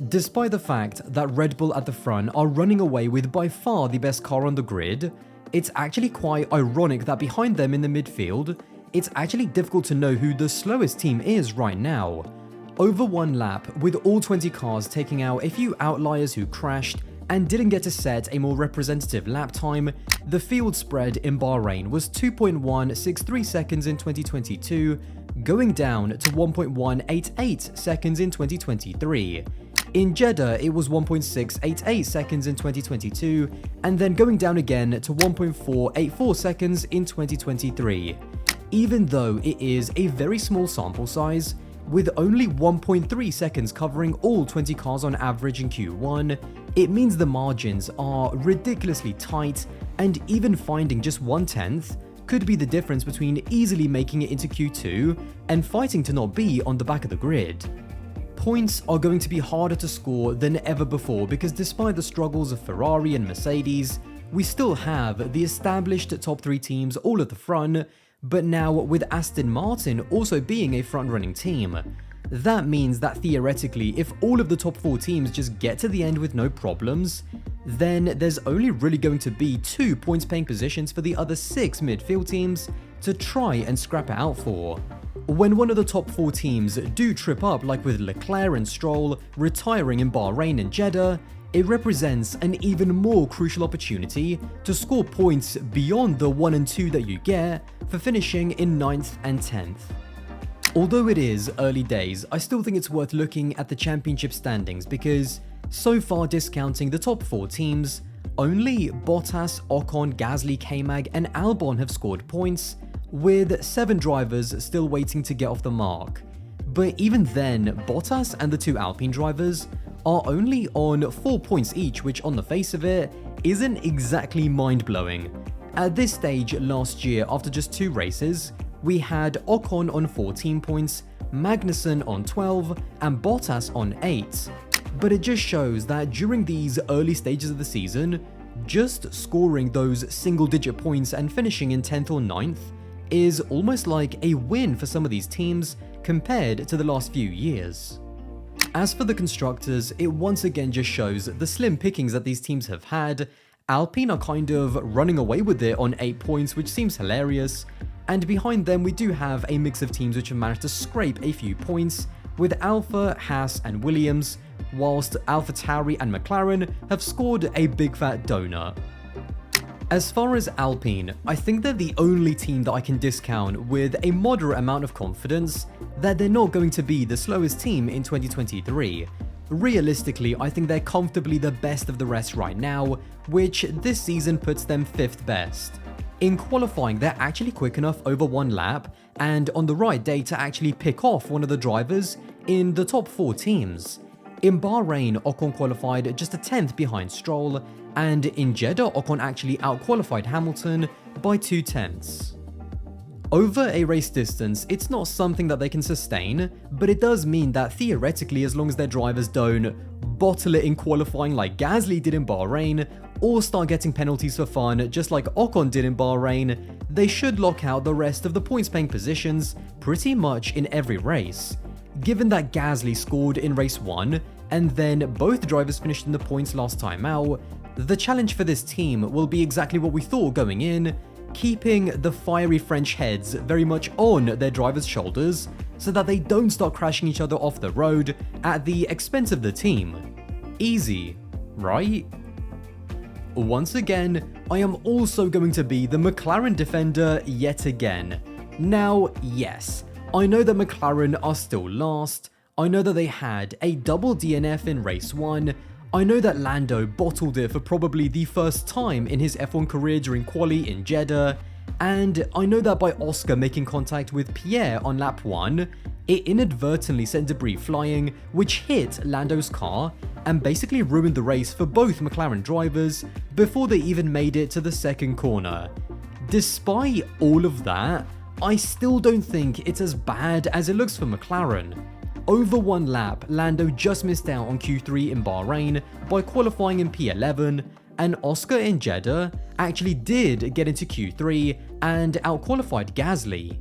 Despite the fact that Red Bull at the front are running away with by far the best car on the grid, it's actually quite ironic that behind them in the midfield, it's actually difficult to know who the slowest team is right now. Over one lap, with all 20 cars taking out a few outliers who crashed and didn't get to set a more representative lap time, the field spread in Bahrain was 2.163 seconds in 2022, going down to 1.188 seconds in 2023. In Jeddah, it was 1.688 seconds in 2022, and then going down again to 1.484 seconds in 2023. Even though it is a very small sample size, with only 1.3 seconds covering all 20 cars on average in Q1, it means the margins are ridiculously tight, and even finding just 1/10 could be the difference between easily making it into Q2 and fighting to not be on the back of the grid. Points are going to be harder to score than ever before because despite the struggles of Ferrari and Mercedes, we still have the established top 3 teams all at the front, but now with Aston Martin also being a front-running team. That means that theoretically, if all of the top 4 teams just get to the end with no problems, then there's only really going to be 2 points-paying positions for the other 6 midfield teams to try and scrap it out for. When one of the top 4 teams do trip up, like with Leclerc and Stroll retiring in Bahrain and Jeddah, it represents an even more crucial opportunity to score points beyond the 1 and 2 that you get for finishing in 9th and 10th. Although it is early days, I still think it's worth looking at the championship standings because, so far discounting the top 4 teams, only Bottas, Ocon, Gasly, K-Mag and Albon have scored points, with 7 drivers still waiting to get off the mark. But even then, Bottas and the 2 Alpine drivers are only on 4 points each, which on the face of it isn't exactly mind-blowing. At this stage last year, after just 2 races, we had Ocon on 14 points, Magnussen on 12, and Bottas on 8. But it just shows that during these early stages of the season, just scoring those single-digit points and finishing in 10th or 9th is almost like a win for some of these teams compared to the last few years. As for the constructors, it once again just shows the slim pickings that these teams have had. Alpine are kind of running away with it on 8 points, which seems hilarious, and behind them we do have a mix of teams which have managed to scrape a few points, with Alfa, Haas and Williams, whilst AlphaTauri and McLaren have scored a big fat donut. As far as Alpine, I think they're the only team that I can discount with a moderate amount of confidence that they're not going to be the slowest team in 2023. Realistically, I think they're comfortably the best of the rest right now, which this season puts them 5th best. In qualifying, they're actually quick enough over one lap and on the right day to actually pick off one of the drivers in the top 4 teams. In Bahrain, Ocon qualified just a 10th behind Stroll, and in Jeddah, Ocon actually outqualified Hamilton by 2/10. Over a race distance, it's not something that they can sustain, but it does mean that theoretically, as long as their drivers don't bottle it in qualifying like Gasly did in Bahrain, or start getting penalties for fun just like Ocon did in Bahrain, they should lock out the rest of the points-paying positions pretty much in every race. Given that Gasly scored in race 1, and then both drivers finished in the points last time out, the challenge for this team will be exactly what we thought going in, keeping the fiery French heads very much on their drivers' shoulders so that they don't start crashing each other off the road at the expense of the team. Easy, right? Once again, I am also going to be the McLaren defender yet again. Now, yes, I know that McLaren are still last, I know that they had a double DNF in race 1, I know that Lando bottled it for probably the first time in his F1 career during quali in Jeddah, and I know that by Oscar making contact with Pierre on lap 1, it inadvertently sent debris flying which hit Lando's car and basically ruined the race for both McLaren drivers before they even made it to the second corner. Despite all of that, I still don't think it's as bad as it looks for McLaren. Over one lap, Lando just missed out on Q3 in Bahrain by qualifying in P11, and Oscar in Jeddah actually did get into Q3 and outqualified Gasly.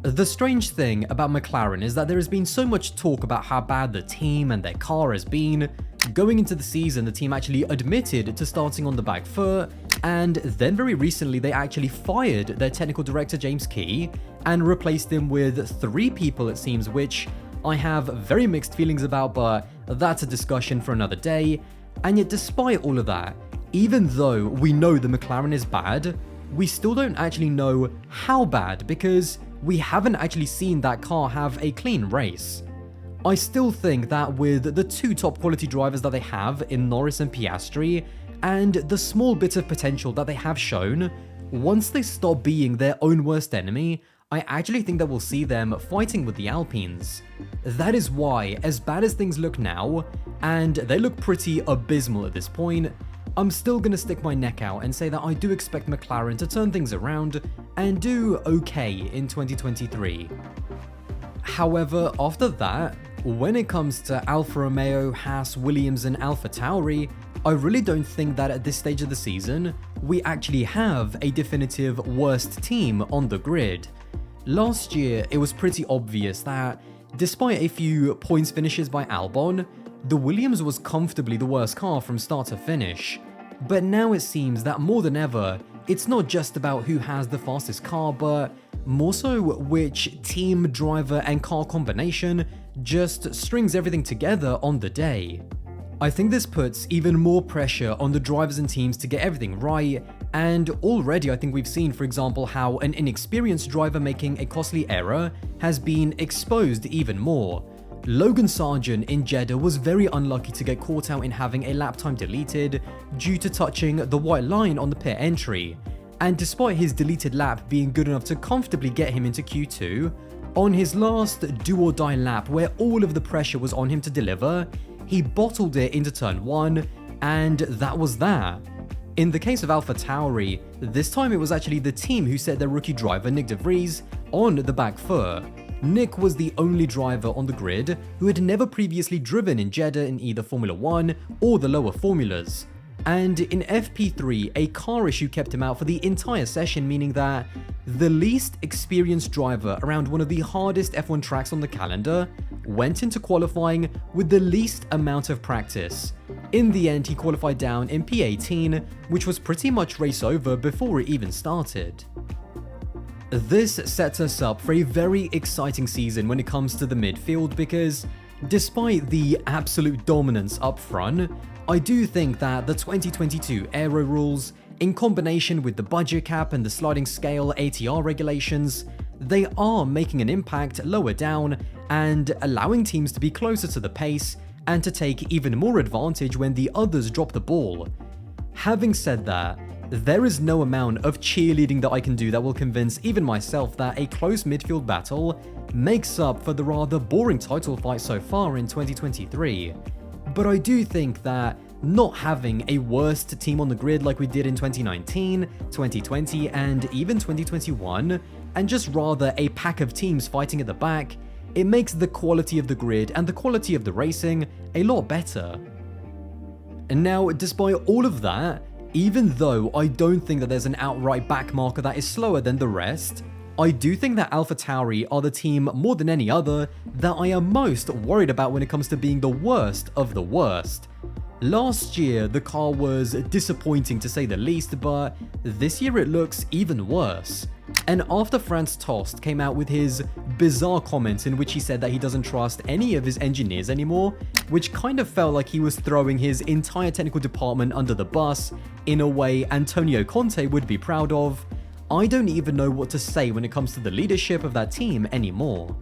The strange thing about McLaren is that there has been so much talk about how bad the team and their car has been. Going into the season, the team actually admitted to starting on the back foot, and then very recently they actually fired their technical director James Key and replaced him with 3 people, it seems, which I have very mixed feelings about, but that's a discussion for another day. And yet despite all of that, even though we know the McLaren is bad, we still don't actually know how bad, because we haven't actually seen that car have a clean race. I still think that with the 2 top quality drivers that they have in Norris and Piastri, and the small bit of potential that they have shown, once they stop being their own worst enemy, I actually think that we'll see them fighting with the Alpines. That is why, as bad as things look now, and they look pretty abysmal at this point, I'm still gonna stick my neck out and say that I do expect McLaren to turn things around and do okay in 2023. However, after that, when it comes to Alfa Romeo, Haas, Williams and AlphaTauri, I really don't think that at this stage of the season, we actually have a definitive worst team on the grid. Last year, it was pretty obvious that, despite a few points finishes by Albon, the Williams was comfortably the worst car from start to finish. But now it seems that more than ever, it's not just about who has the fastest car, but more so which team, driver and car combination just strings everything together on the day. I think this puts even more pressure on the drivers and teams to get everything right, and already I think we've seen, for example, how an inexperienced driver making a costly error has been exposed even more. Logan Sargent in Jeddah was very unlucky to get caught out in having a lap time deleted due to touching the white line on the pit entry, and despite his deleted lap being good enough to comfortably get him into Q2, on his last do or die lap where all of the pressure was on him to deliver, he bottled it into turn 1, and that was that. In the case of AlphaTauri, this time it was actually the team who set their rookie driver Nick de Vries on the back foot. Nick was the only driver on the grid who had never previously driven in Jeddah in either Formula 1 or the lower formulas. And in FP3, a car issue kept him out for the entire session, meaning that the least experienced driver around one of the hardest F1 tracks on the calendar went into qualifying with the least amount of practice. In the end, he qualified down in P18, which was pretty much race over before it even started. This sets us up for a very exciting season when it comes to the midfield, because despite the absolute dominance up front, I do think that the 2022 aero rules, in combination with the budget cap and the sliding scale ATR regulations, they are making an impact lower down and allowing teams to be closer to the pace and to take even more advantage when the others drop the ball. Having said that, there is no amount of cheerleading that I can do that will convince even myself that a close midfield battle makes up for the rather boring title fight so far in 2023. But I do think that not having a worst team on the grid like we did in 2019, 2020 and even 2021, and just rather a pack of teams fighting at the back, it makes the quality of the grid and the quality of the racing a lot better. And now, despite all of that, even though I don't think that there's an outright backmarker that is slower than the rest, I do think that AlphaTauri are the team more than any other that I am most worried about when it comes to being the worst of the worst. Last year, the car was disappointing to say the least, but this year it looks even worse. And after Franz Tost came out with his bizarre comments in which he said that he doesn't trust any of his engineers anymore, which kind of felt like he was throwing his entire technical department under the bus in a way Antonio Conte would be proud of, I don't even know what to say when it comes to the leadership of that team anymore.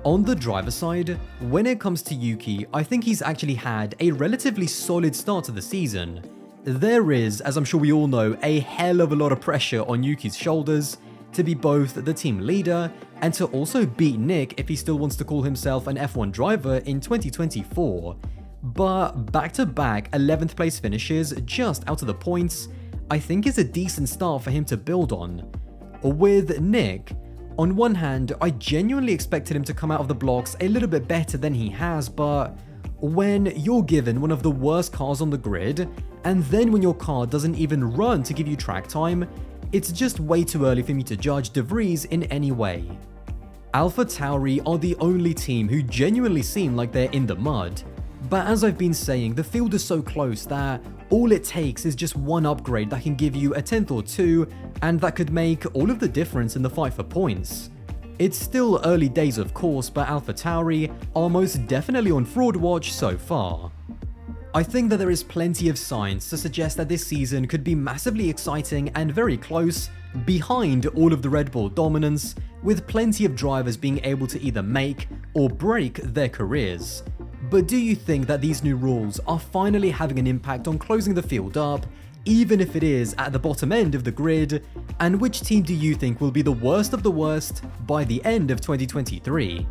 On the driver side, when it comes to Yuki, I think he's actually had a relatively solid start to the season. There is, as I'm sure we all know, a hell of a lot of pressure on Yuki's shoulders to be both the team leader and to also beat Nick if he still wants to call himself an F1 driver in 2024. But back-to-back 11th place finishes just out of the points, I think is a decent start for him to build on. With Nick, on one hand, I genuinely expected him to come out of the blocks a little bit better than he has, but when you're given one of the worst cars on the grid, and then when your car doesn't even run to give you track time, it's just way too early for me to judge De Vries in any way. AlphaTauri are the only team who genuinely seem like they're in the mud. But as I've been saying, the field is so close that all it takes is just one upgrade that can give you a 10th or 2, and that could make all of the difference in the fight for points. It's still early days of course, but AlphaTauri are most definitely on fraud watch so far. I think that there is plenty of signs to suggest that this season could be massively exciting and very close behind all of the Red Bull dominance, with plenty of drivers being able to either make or break their careers. But do you think that these new rules are finally having an impact on closing the field up, even if it is at the bottom end of the grid? And which team do you think will be the worst of the worst by the end of 2023?